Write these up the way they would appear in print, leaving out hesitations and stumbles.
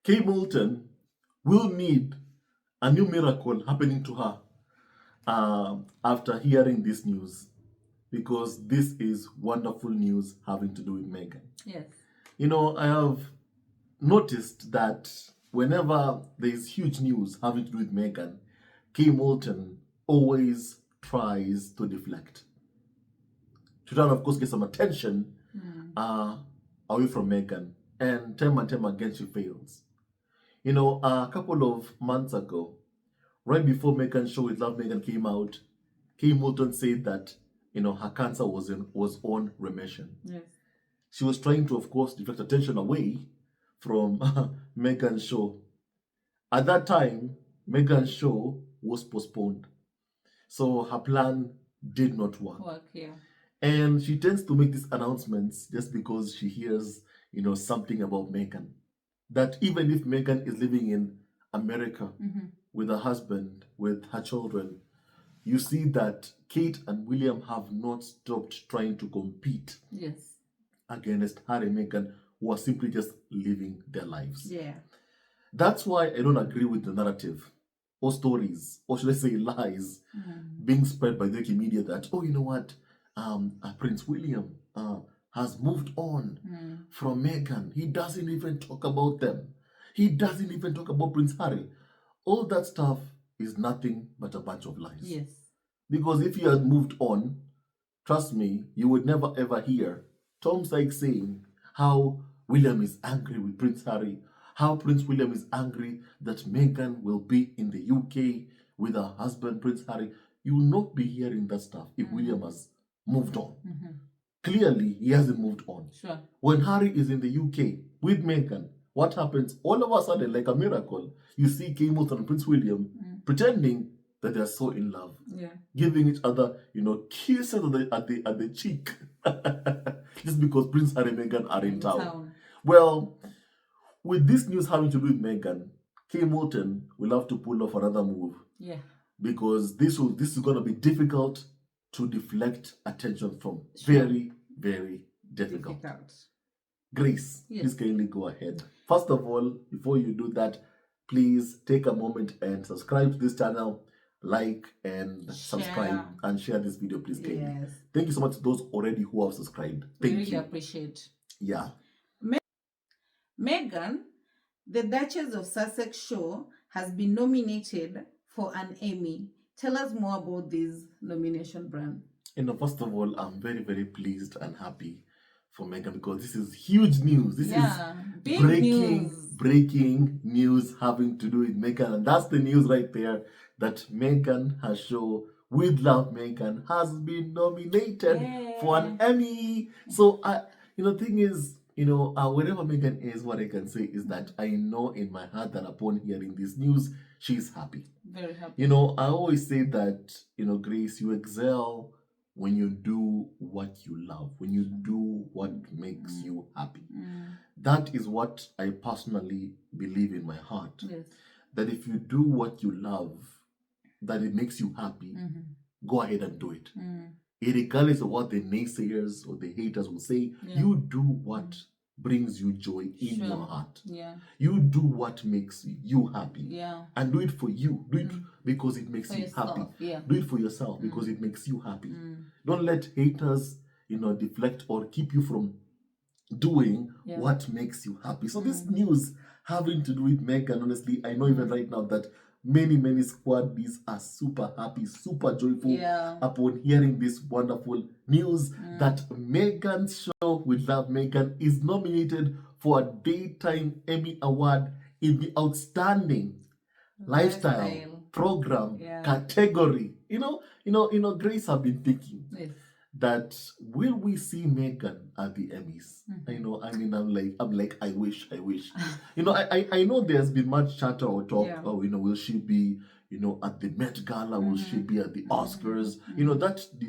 Kate Middleton will need a new miracle happening to her after hearing this news, because this is wonderful news having to do with Meghan. Yes. I have noticed that whenever there is huge news having to do with Meghan, Kate Middleton always tries to deflect, to try and, of course, get some attention away from Meghan, and time again she fails. A couple of months ago, right before Meghan's show with Love Meghan came out, Kate Middleton said that her cancer was on remission. Yes. She was trying to, of course, deflect attention away from Meghan's show. At that time, Meghan's show was postponed, so her plan did not work. Yeah. And she tends to make these announcements just because she hears, something about Meghan. That even if Meghan is living in America with her husband, with her children, you see that Kate and William have not stopped trying to compete against Harry and Meghan, who are simply just living their lives. Yeah. That's why I don't agree with the narrative or stories, or should I say lies, being spread by the media that, oh, you know what, Prince William has moved on from Meghan. He doesn't even talk about them. He doesn't even talk about Prince Harry. All that stuff is nothing but a bunch of lies. Yes. Because if you had moved on, trust me, you would never ever hear Tom Sykes saying how William is angry with Prince Harry, how Prince William is angry that Meghan will be in the UK with her husband, Prince Harry. You will not be hearing that stuff if William has moved on. Clearly, he hasn't moved on. Sure. When Harry is in the UK with Meghan, what happens? All of a sudden, like a miracle, you see Kate Middleton and Prince William pretending that they're so in love, giving each other, kisses at the cheek, just because Prince Harry and Meghan are in town. Well, with this news having to do with Meghan, Kate Middleton will have to pull off another move. Yeah. Because this is going to be difficult to deflect attention from. Very, very difficult. Grace, please kindly go ahead. First of all, before you do that, please take a moment and subscribe to this channel, like and subscribe and share this video, please kindly. Yes. Thank you so much to those already who have subscribed. Thank you. Really appreciate. Yeah. Meghan, the Duchess of Sussex show, has been nominated for an Emmy. Tell us more about this nomination, Bran. First of all, I'm very, very pleased and happy for Meghan, because this is huge news. This is big breaking news having to do with Meghan. And that's the news right there, that Meghan, her show with Love Meghan, has been nominated for an Emmy. So, thing is, wherever Meghan is, what I can say is that I know in my heart that upon hearing this news, she's happy. Very happy. I always say that, Grace, you excel when you do what you love, when you do what makes you happy. That is what I personally believe in my heart. Yes. That if you do what you love, that it makes you happy, go ahead and do it. Regardless of what the naysayers or the haters will say, you do what brings you joy in your heart. Yeah. You do what makes you happy. Yeah. And do it for you. Do it because it makes you yourself. happy. Yeah. Do it for yourself because it makes you happy. Don't let haters, deflect or keep you from doing what makes you happy. So this news having to do with Meghan, honestly, I know even right now that many squaddies are super happy, super joyful upon hearing this wonderful news that Meghan's show with Love Meghan is nominated for a Daytime Emmy Award in the Outstanding Lifestyle Program category. Grace, have been thinking that will we see Meghan at the Emmys? I'm like, I wish. I know there's been much chatter or talk. Oh, will she be, at the Met Gala? Will she be at the Oscars?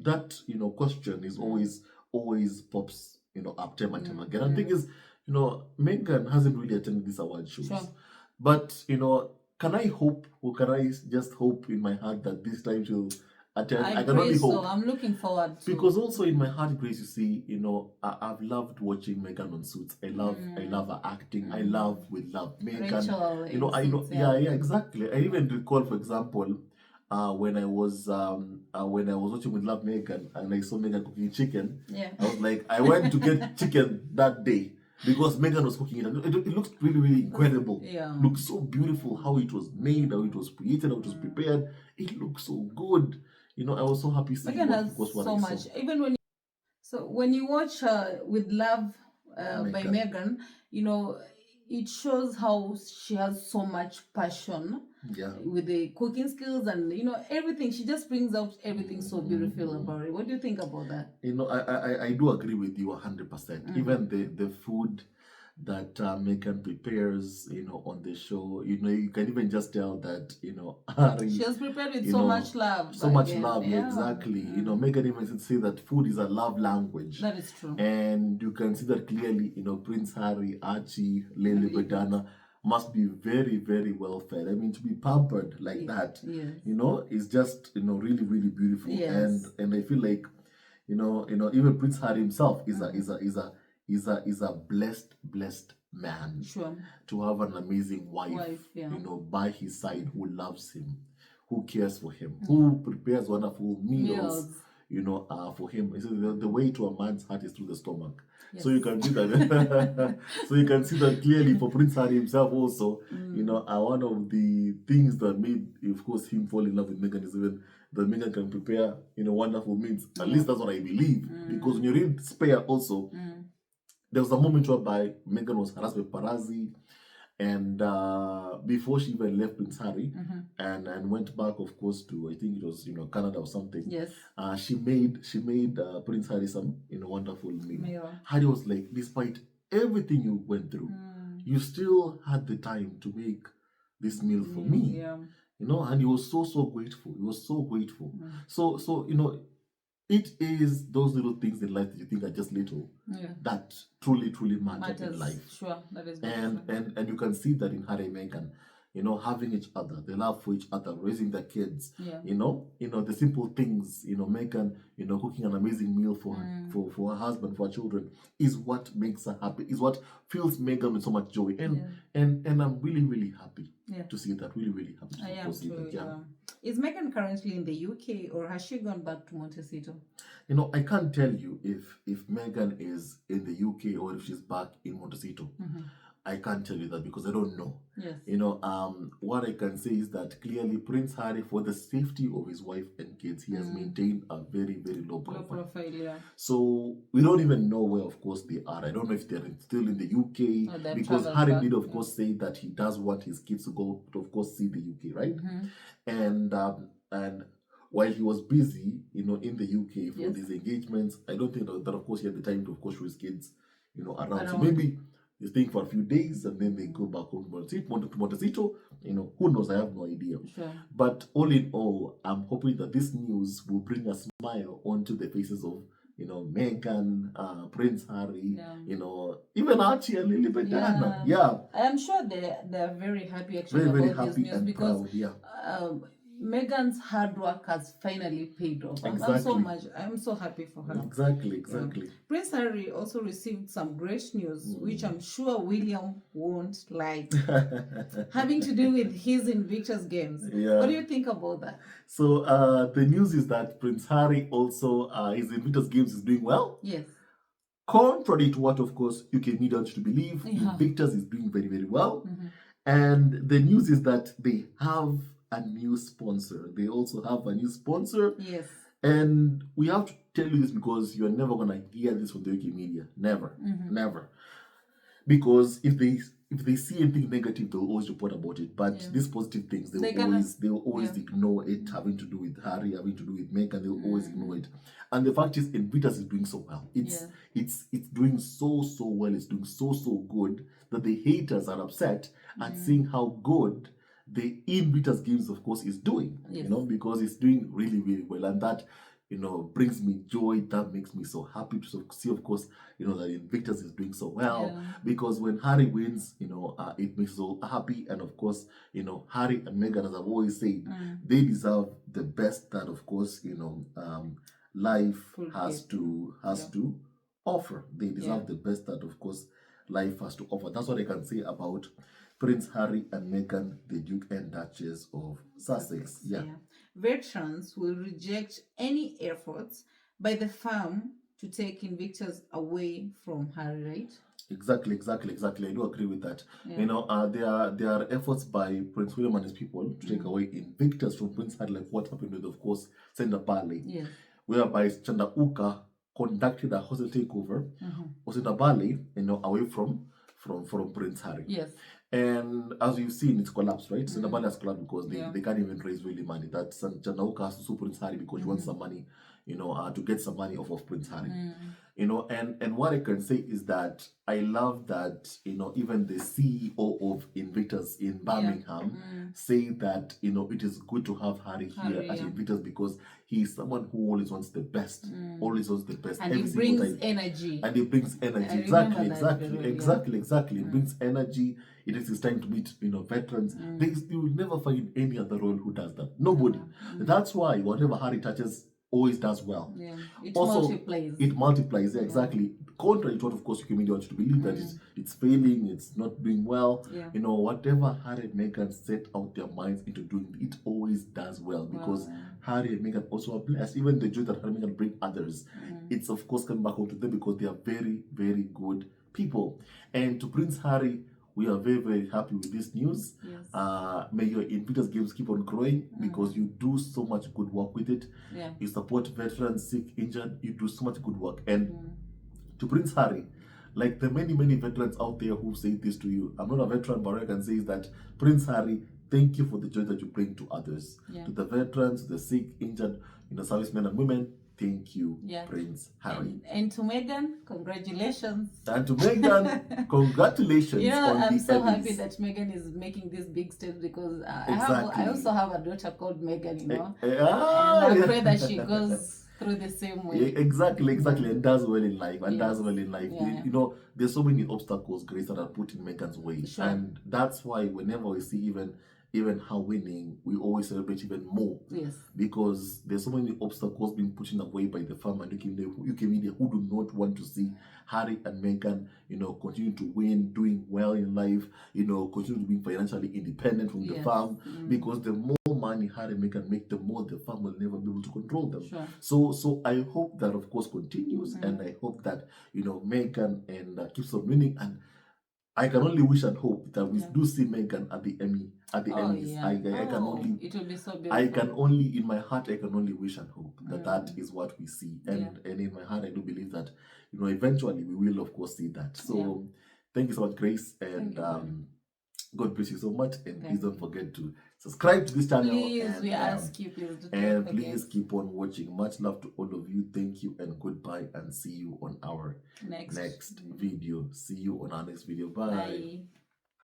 That question is always pops, up time and time again. And the thing is, Meghan hasn't really attended these award shows. Sure. But, can I hope, or can I just hope in my heart that this time she'll attend. I I can only pray so. hope. I'm looking forward to. Because also in my heart it prays, you see, I've loved watching Meghan on Suits. I love her acting. I love Meghan. Rachel I know, Suits, yeah, exactly. I even recall, for example, when I was watching with Love Meghan and I saw Meghan cooking chicken. Yeah. I was like, I went to get chicken that day because Meghan was cooking it. And it looked really, really incredible. Yeah. Looked so beautiful, how it was made, how it was created, how it was prepared. It looked so good. I was so happy seeing Meghan has what so I much. saw. Even when you watch With Love by Meghan, it shows how she has so much passion. Yeah. With the cooking skills and everything, she just brings out everything so beautiful about it. What do you think about that? I do agree with you 100%. Even the food that Meghan prepares, on the show, you can even just tell that, Harry, she has prepared with so much love. So much love, yeah, exactly. Meghan even say that food is a love language. That is true. And you can see that clearly, Prince Harry, Archie, Lily Badana must be very, very well fed. I mean, to be pampered like that, yes. is just, really, really beautiful. Yes. And I feel like, even Prince Harry himself is a blessed man. Sure. To have an amazing wife, yeah. by his side who loves him, who cares for him, who prepares wonderful meals. For him. The way to a man's heart is through the stomach. Yes. So you can see that. So you can see that clearly for Prince Harry himself also. One of the things that made, of course, him fall in love with Meghan is even that Meghan can prepare, wonderful meals. At least that's what I believe. Because when you read Spare also, there was a moment whereby Meghan was harassed by paparazzi, and before she even left Prince Harry and went back, of course, to, I think it was Canada or something. Yes. She made Prince Harry some wonderful meal. Harry was like, despite everything you went through, you still had the time to make this meal for me. Yeah. And he was so grateful. He was so grateful. So it is those little things in life that you think are just little that truly matter in life. Sure, that is and you can see that in Harry and Meghan, having each other, the love for each other, raising their kids. Yeah. The simple things. Meghan, cooking an amazing meal for her husband, for her children, is what makes her happy. Is what fills Meghan with so much joy. And I'm really happy to see that. Really happy to I am see too, that. Yeah. Is Meghan currently in the UK or has she gone back to Montecito? I can't tell you if Meghan is in the UK or if she's back in Montecito. I can't tell you that because I don't know. Yes. What I can say is that clearly Prince Harry, for the safety of his wife and kids, he has maintained a very, very low profile. Low profile, yeah. So we don't even know where, of course, they are. I don't know if they're still in the UK, because Harry did, of course, say that he does want his kids to go to, of course, see the UK, right? And while he was busy, in the UK for these engagements, I don't think that, of course, he had the time to, of course, show his kids, around. So maybe they staying for a few days and then they go back home to Montecito. Who knows? I have no idea. Sure. But all in all, I'm hoping that this news will bring a smile onto the faces of Meghan, Prince Harry, even Archie and Lily Badana. Yeah. I am sure they're very happy actually very about happy this news and because proud, Meghan's hard work has finally paid off. Exactly. I'm so happy for her. Exactly. Prince Harry also received some great news, which I'm sure William won't like, having to do with his Invictus games. Yeah. What do you think about that? So the news is that Prince Harry also, his Invictus games is doing well. Yes. Contrary to what, of course, UK media wants you to believe, Invictus is doing very, very well. And the news is that they have a new sponsor. They also have a new sponsor. Yes. And we have to tell you this because you're never going to hear this from the UK media. Never. Because if they see anything negative, they'll always report about it. But these positive things, they'll always ignore it, having to do with Harry, having to do with Meghan. They'll always ignore it. And the fact is, Invictus is doing so well. It's doing so well. It's doing so good that the haters are upset at seeing how good the Invictus games, of course, is doing. Because it's doing really, really well. And that, brings me joy. That makes me so happy to see, of course, that Invictus is doing so well. Because when Harry wins, it makes us all happy. And of course, Harry and Meghan, as I've always said, they deserve the best that, of course, life has to offer. They deserve the best that, of course, life has to offer. That's what I can say about Prince Harry and Meghan, the Duke and Duchess of Sussex. Yeah. Veterans will reject any efforts by the firm to take Invictus away from Harry, right? Exactly. I do agree with that. There are efforts by Prince William and his people to take away Invictus from Prince Harry, like what happened with, of course, Senator Barley, whereby Chandrauka conducted a hostile takeover of Senator Barley, away from Prince Harry. Yes. And as you've seen, it's collapsed, right? Senator Barley has collapsed because they can't even raise really money. That Chandrauka has to sue Prince Harry because she wants some money, to get some money off of Prince Harry. And what I can say is that I love that, even the CEO of Invictus in Birmingham say that, it is good to have Harry here at Invictus because he is someone who always wants the best, always wants the best. And he brings energy. And he brings energy. Exactly. He brings energy. It is his time to meet, veterans. You will never find any other role who does that. Nobody. That's why whatever Harry touches always does well. It multiplies. It multiplies, exactly. Contrary to what, of course, UK media wants you to believe that it's failing, it's not doing well. Whatever Harry and Meghan set out their minds into doing, it always does well because Harry and Meghan also are blessed. Even the joy that Harry and Meghan bring others, it's of course coming back home to them because they are very, very good people. And to Prince Harry, we are very, very happy with this news. May your Invictus games keep on growing because you do so much good work with it. You support veterans, sick, injured. You do so much good work. And to Prince Harry, like the many, many veterans out there who say this to you, I'm not a veteran, but what I can say is that Prince Harry, thank you for the joy that you bring to others. To the veterans, the sick, injured, servicemen and women, thank you, Prince Harry. And to Meghan, congratulations. And to Meghan, congratulations. I'm so happy that Meghan is making this big step because I also have a daughter called Meghan, and I pray that she goes through the same way. Exactly, and does well in life. There's so many obstacles, Grace, that are put in Meghan's way. And that's why whenever we see even her winning, we always celebrate even more. Because there's so many obstacles being put in the way by the firm and UK media who do not want to see Harry and Meghan, continue to win, doing well in life, continue to be financially independent from the firm. Because the more money Harry and Meghan make, the more the firm will never be able to control them. So I hope that, of course, continues, and I hope that, Meghan and keeps on winning. And I can only wish and hope that we do see Meghan at the Emmy, Emmys. I can only, it will be so beautiful. I can only, in my heart, I can only wish and hope that that is what we see. And in my heart, I do believe that, eventually we will, of course, see that. So thank you so much, Grace, and God bless you so much. And please don't forget to subscribe to this channel. Please, we ask you, please do and please keep on watching. Much love to all of you. Thank you and goodbye, and see you on our next video. See you on our next video. Bye.